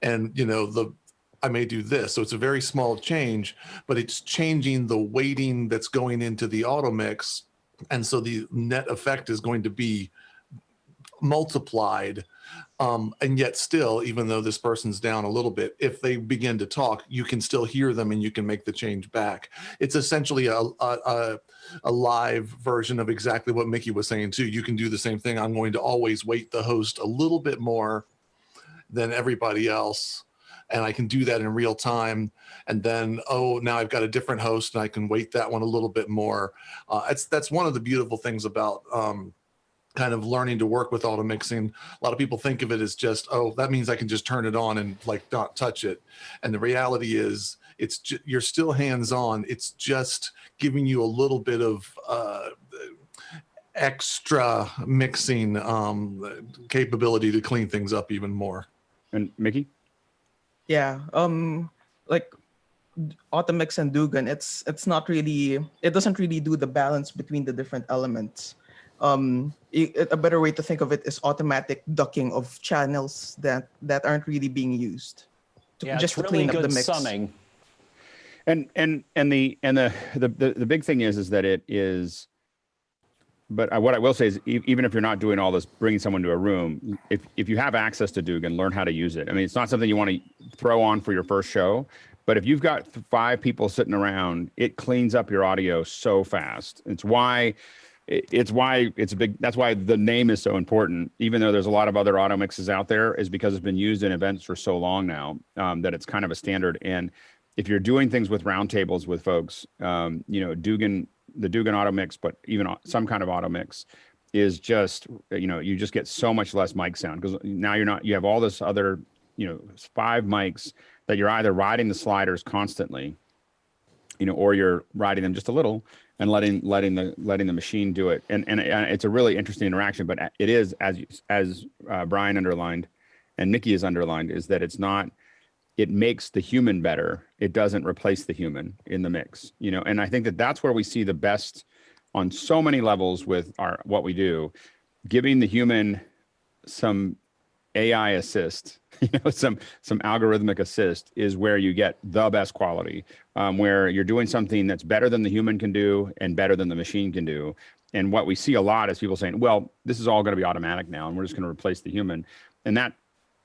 And I may do this. So it's a very small change, but it's changing the weighting that's going into the auto mix. And so the net effect is going to be multiplied. And yet still, even though this person's down a little bit, if they begin to talk, you can still hear them and you can make the change back. It's essentially a live version of exactly what Mickey was saying too. You can do the same thing. I'm going to always weight the host a little bit more than everybody else. And I can do that in real time. And then, now I've got a different host and I can weight that one a little bit more. That's one of the beautiful things about kind of learning to work with auto mixing. A lot of people think of it as just, that means I can just turn it on and like not touch it. And the reality is you're still hands-on. It's just giving you a little bit of extra mixing capability to clean things up even more. And Mickey? Yeah, like Automix and Dugan, it's not really, it doesn't really do the balance between the different elements. A better way to think of it is automatic ducking of channels that aren't really being used, just to clean up the mix. Summing. And the big thing is that it is. But what I will say is, even if you're not doing all this, bringing someone to a room, if you have access to Dugan, learn how to use it. I mean, it's not something you want to throw on for your first show, but if you've got 5 people sitting around, it cleans up your audio so fast. It's why it's a big. That's why the name is so important. Even though there's a lot of other auto mixes out there, is because it's been used in events for so long now that it's kind of a standard. And if you're doing things with roundtables with folks, Dugan. The Dugan auto mix, but even some kind of auto mix is just, you just get so much less mic sound, because now you have all this other, 5 mics that you're either riding the sliders constantly, or you're riding them just a little and letting the machine do it. And it's a really interesting interaction, but it is, as Brian underlined and Mickey has underlined, is that it makes the human better. It doesn't replace the human in the mix, and I think that's where we see the best on so many levels with what we do, giving the human some AI assist, some algorithmic assist is where you get the best quality, where you're doing something that's better than the human can do and better than the machine can do. And what we see a lot is people saying, well, this is all going to be automatic now, and we're just going to replace the human. And that,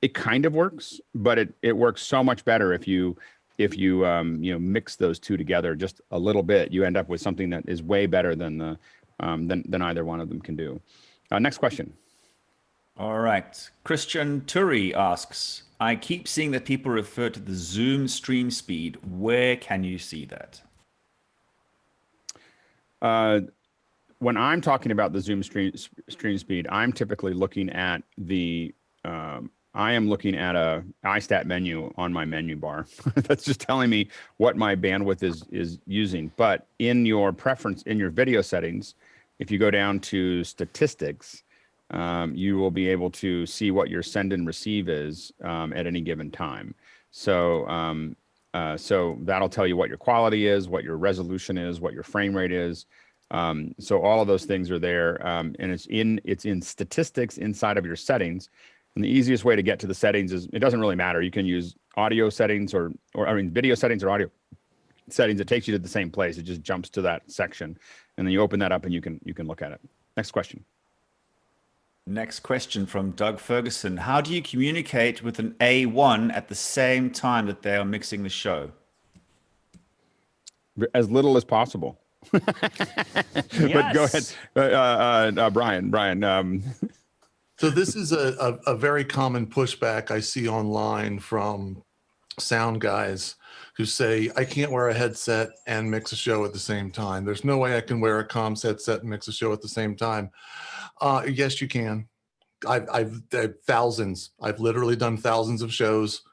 it kind of works, but it works so much better if you mix those two together just a little bit. You end up with something that is way better than either one of them can do. Next question. All right, Christian Turi asks, I keep seeing that people refer to the Zoom stream speed. Where can you see that? When I'm talking about the Zoom stream speed, I'm typically looking at I am looking at a iStat menu on my menu bar. That's just telling me what my bandwidth is using. But in your preference, in your video settings, if you go down to statistics, you will be able to see what your send and receive is at any given time. So that'll tell you what your quality is, what your resolution is, what your frame rate is. So all of those things are there, and it's in statistics inside of your settings. And the easiest way to get to the settings is, it doesn't really matter. You can use audio settings or video settings or audio settings. It takes you to the same place. It just jumps to that section, and then you open that up and you can look at it. Next question. Next question from Doug Ferguson. How do you communicate with an A1 at the same time that they are mixing the show? As little as possible. But go ahead, Brian. So this is a very common pushback I see online from sound guys who say, I can't wear a headset and mix a show at the same time. There's no way I can wear a comms headset and mix a show at the same time. Yes, you can. I've thousands. I've literally done thousands of shows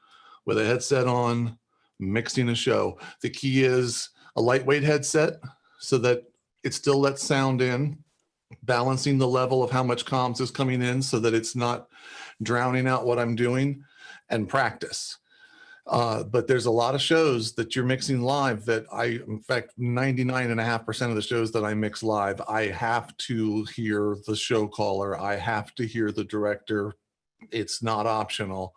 with a headset on, mixing a show. The key is a lightweight headset so that it still lets sound in, balancing the level of how much comms is coming in so that it's not drowning out what I'm doing, and practice. But there's a lot of shows that you're mixing live that in fact, 99.5% of the shows that I mix live, I have to hear the show caller. I have to hear the director. It's not optional.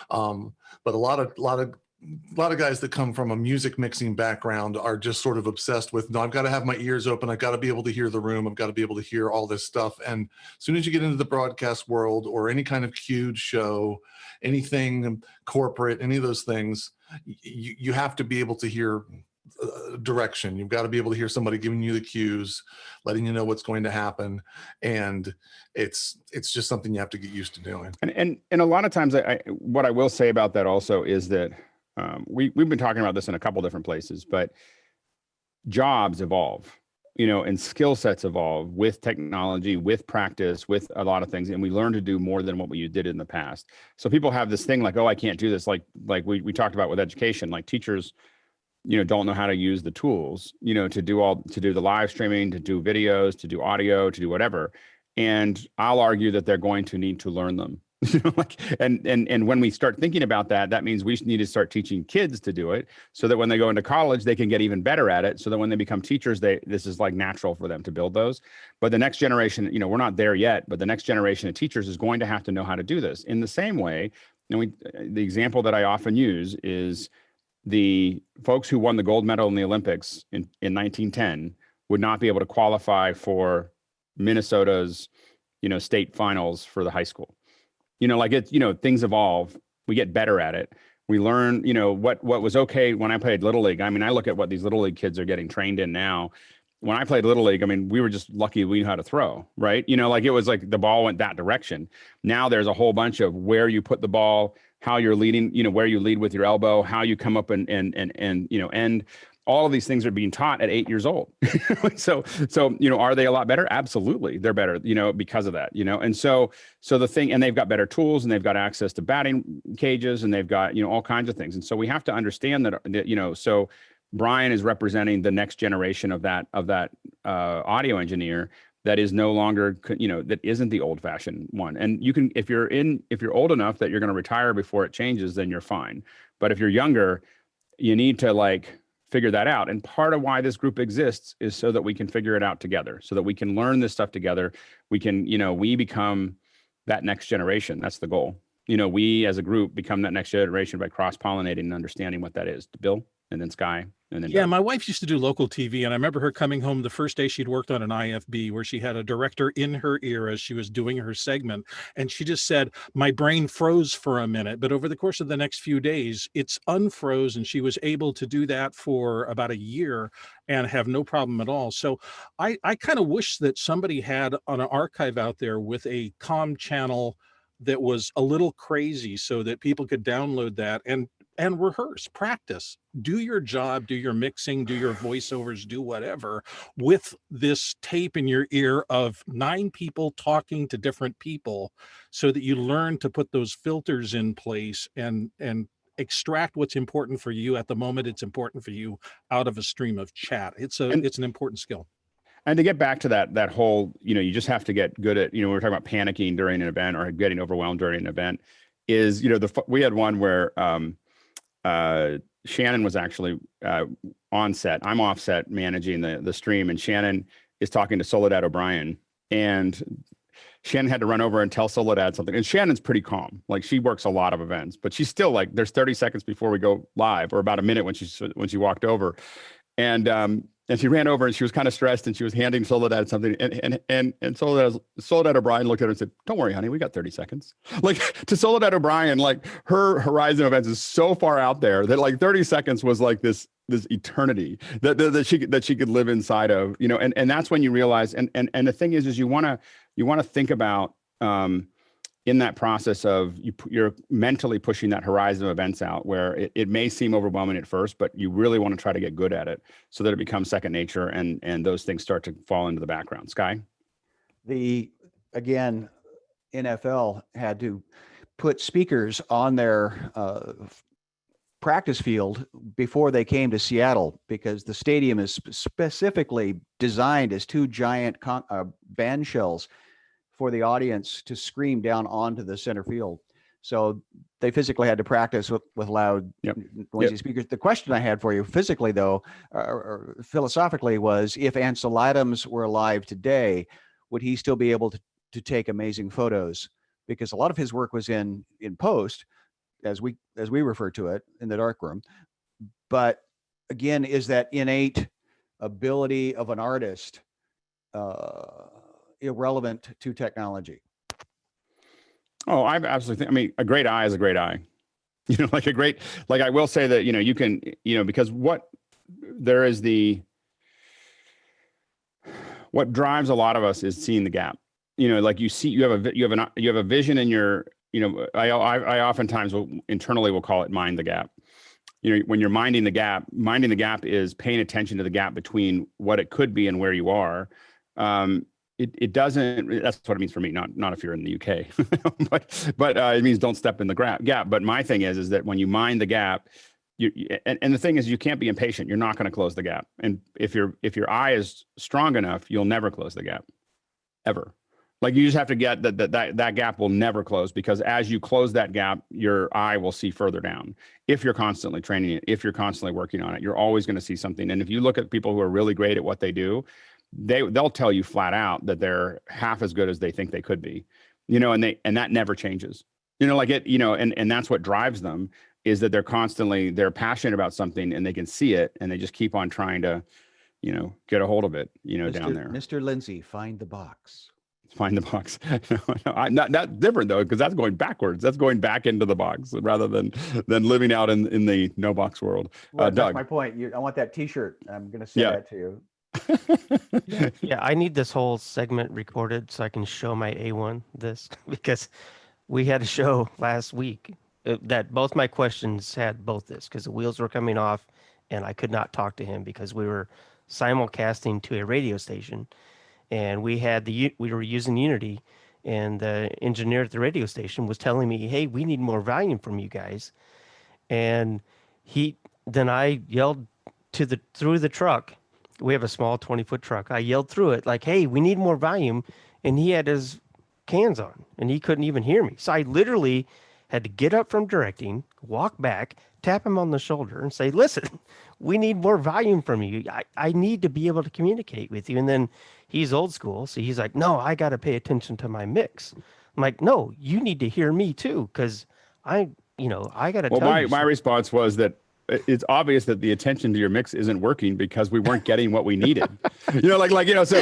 But a lot of guys that come from a music mixing background are just sort of obsessed with, no, I've got to have my ears open. I've got to be able to hear the room. I've got to be able to hear all this stuff. And as soon as you get into the broadcast world or any kind of cued show, anything corporate, any of those things, you have to be able to hear direction. You've got to be able to hear somebody giving you the cues, letting you know what's going to happen. And it's just something you have to get used to doing. And a lot of times what I will say about that also is that we've been talking about this in a couple different places, but jobs evolve, and skill sets evolve with technology, with practice, with a lot of things. And we learn to do more than what we did in the past. So people have this thing like, oh, I can't do this. Like we talked about with education, like teachers, don't know how to use the tools, to do the live streaming, to do videos, to do audio, to do whatever. And I'll argue that they're going to need to learn them. And when we start thinking about that, that means we need to start teaching kids to do it so that when they go into college, they can get even better at it. So that when they become teachers, this is like natural for them to build those. But the next generation, we're not there yet, but the next generation of teachers is going to have to know how to do this in the same way. And the example that I often use is the folks who won the gold medal in the Olympics in 1910 would not be able to qualify for Minnesota's, state finals for the high school. Things evolve. We get better at it. We learn, what was okay when I played Little League. I mean, I look at what these Little League kids are getting trained in now. When I played Little League, I mean, we were just lucky we knew how to throw, right? It was like the ball went that direction. Now there's a whole bunch of where you put the ball, how you're leading, where you lead with your elbow, how you come up and end. All of these things are being taught at 8 years old. So, are they a lot better? Absolutely. They're better, because of that, and so the thing, and they've got better tools and they've got access to batting cages and they've got, all kinds of things. And so we have to understand that, so Brian is representing the next generation of that audio engineer that is no longer, that isn't the old fashioned one. And you can, if you're old enough that you're going to retire before it changes, then you're fine. But if you're younger, you need to figure that out. And part of why this group exists is so that we can figure it out together, so that we can learn this stuff together. We can, we become that next generation. That's the goal. We as a group become that next generation by cross-pollinating and understanding what that is. Bill, and then Sky, and then yeah, Doug. my wife used to do local TV, and I remember her coming home the first day she'd worked on an IFB where she had a director in her ear as she was doing her segment, and she just said, my brain froze for a minute, but over the course of the next few days, it's unfroze, and she was able to do that for about a year and have no problem at all. So I kind of wish that somebody had an archive out there with a comm channel that was a little crazy so that people could download that and rehearse, practice, do your job, do your mixing, do your voiceovers, do whatever with this tape in your ear of 9 people talking to different people so that you learn to put those filters in place and extract what's important for you at the moment it's important for you out of a stream of chat. It's an important skill. And to get back to that whole, you just have to get good at, we were talking about panicking during an event or getting overwhelmed during an event is, we had one where Shannon was actually on set. I'm off set managing the stream, and Shannon is talking to Soledad O'Brien, and Shannon had to run over and tell Soledad something. And Shannon's pretty calm. Like, she works a lot of events, but she's still there's 30 seconds before we go live, or about a minute when she walked over. And And she ran over and she was kind of stressed and she was handing Soledad something. And Soledad O'Brien looked at her and said, "Don't worry, honey, we got 30 seconds. Like to Soledad O'Brien, like her horizon of events is so far out there that like 30 seconds was like this eternity that she could live inside of, you know, and that's when you realize, and the thing is you want to think about, in that process of you're mentally pushing that horizon of events out where it may seem overwhelming at first, but you really want to try to get good at it so that it becomes second nature and those things start to fall into the background. Sky? Again, NFL had to put speakers on their practice field before they came to Seattle because the stadium is specifically designed as two giant band shells for the audience to scream down onto the center field. So they physically had to practice with loud, noisy speakers. The question I had for you physically, though, or philosophically, was if Ansel Adams were alive today, would he still be able to take amazing photos? Because a lot of his work was in post, as we refer to it, in the darkroom. But again, is that innate ability of an artist irrelevant to technology? Oh, I absolutely think, I mean, a great eye is a great eye. You know, like I will say that, you know, you can, you know, because what drives a lot of us is seeing the gap. You know, like you have a vision in your, you know, I oftentimes internally will call it mind the gap. You know, when you're minding the gap is paying attention to the gap between what it could be and where you are. It doesn't, that's what it means for me, not if you're in the UK, but it means don't step in the gap. But my thing is that when you mind the gap, and the thing is, you can't be impatient. You're not going to close the gap. And if your eye is strong enough, you'll never close the gap, ever. Like you just have to get that gap will never close, because as you close that gap, your eye will see further down. If you're constantly training it, if you're constantly working on it, you're always going to see something. And if you look at people who are really great at what they do, they'll tell you flat out that they're half as good as they think they could be, you know, and that never changes, you know, like it, you know, and that's what drives them, is that they're passionate about something and they can see it and they just keep on trying to, you know, get a hold of it, you know, down there. Mr. Lindsay, find the box. Find the box. No, not different though, because that's going backwards. That's going back into the box rather than living out in the no box world. Well, Doug. that's my point. I want that T-shirt. I'm going to send that to you. Yeah, I need this whole segment recorded so I can show my A1 this, because we had a show last week that both my questions had both this, because the wheels were coming off and I could not talk to him because we were simulcasting to a radio station, and we were using Unity, and the engineer at the radio station was telling me, "Hey, we need more volume from you guys," and then I yelled through the truck. We have a small 20-foot truck. I yelled through it like, "Hey, we need more volume." And he had his cans on and he couldn't even hear me. So I literally had to get up from directing, walk back, tap him on the shoulder and say, "Listen, we need more volume from you. I need to be able to communicate with you." And then he's old school. So he's like, "No, I got to pay attention to my mix." I'm like, "No, you need to hear me too. Cause I got to tell you." My response was that it's obvious that the attention to your mix isn't working because we weren't getting what we needed. You know, so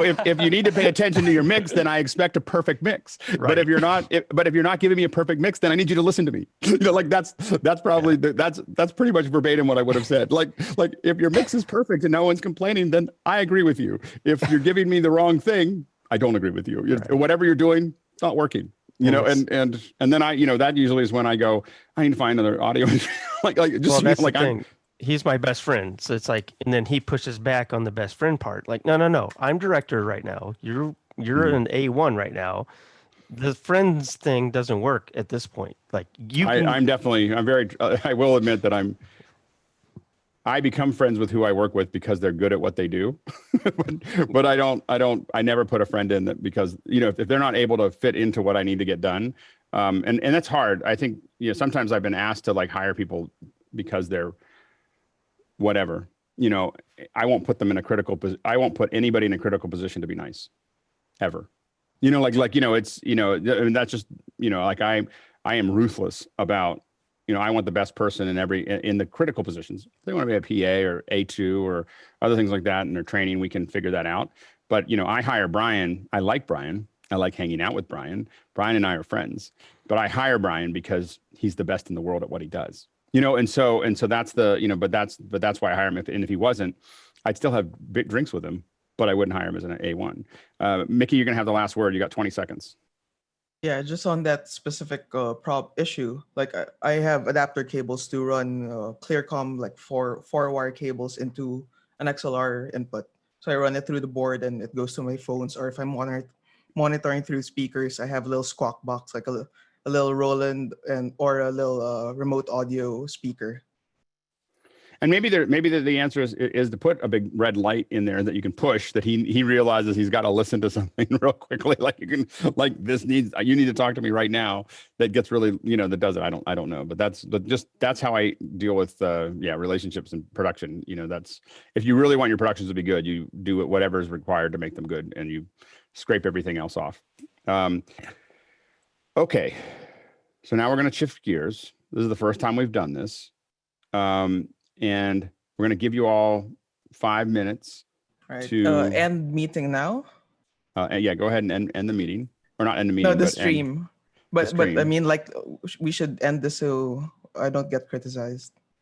if you need to pay attention to your mix, then I expect a perfect mix. Right. But if you're not giving me a perfect mix, then I need you to listen to me. You know, like that's probably that's pretty much verbatim what I would have said. Like if your mix is perfect and no one's complaining, then I agree with you. If you're giving me the wrong thing, I don't agree with you. Right. Whatever you're doing, it's not working. You know, and then I, you know, that usually is when I go, I need to find another audio. That's the thing. He's my best friend. So it's like, and then he pushes back on the best friend part. Like, no, I'm director right now. You're an A1 right now. The friends thing doesn't work at this point. Like I will admit that I become friends with who I work with because they're good at what they do. but I never put a friend in that because, you know, if they're not able to fit into what I need to get done. And that's hard. I think, you know, sometimes I've been asked to like hire people because they're whatever, you know, I won't put anybody in a critical position to be nice ever. You know, like, you know, it's, you know, I mean, that's just, you know, like I am ruthless about I want the best person in the critical positions. If they want to be a PA or A2 or other things like that in their training, we can figure that out. But, I hire Brian. I like Brian. I like hanging out with Brian. Brian and I are friends, but I hire Brian because he's the best in the world at what he does. And so that's but that's why I hire him. If he wasn't, I'd still have big drinks with him, but I wouldn't hire him as an A1. Mickey, you're going to have the last word. You got 20 seconds. Yeah, just on that specific prop issue, like I have adapter cables to run Clearcom, like four wire cables into an XLR input. So I run it through the board and it goes to my phones. Or if I'm monitoring through speakers, I have a little squawk box, like a little Roland or a little remote audio speaker. And maybe the answer is to put a big red light in there that you can push, that he realizes he's got to listen to something real quickly. Like you need to talk to me right now. That gets really, that does it. I don't know, but that's how I deal with relationships and production. That's, if you really want your productions to be good, you do whatever is required to make them good, and you scrape everything else off. Okay, so now we're going to shift gears. This is the first time we've done this. And we're going to give you all 5 minutes to end meeting now. Yeah, go ahead and end the meeting, or not end the meeting. No, the stream. But I mean, like, we should end this so I don't get criticized.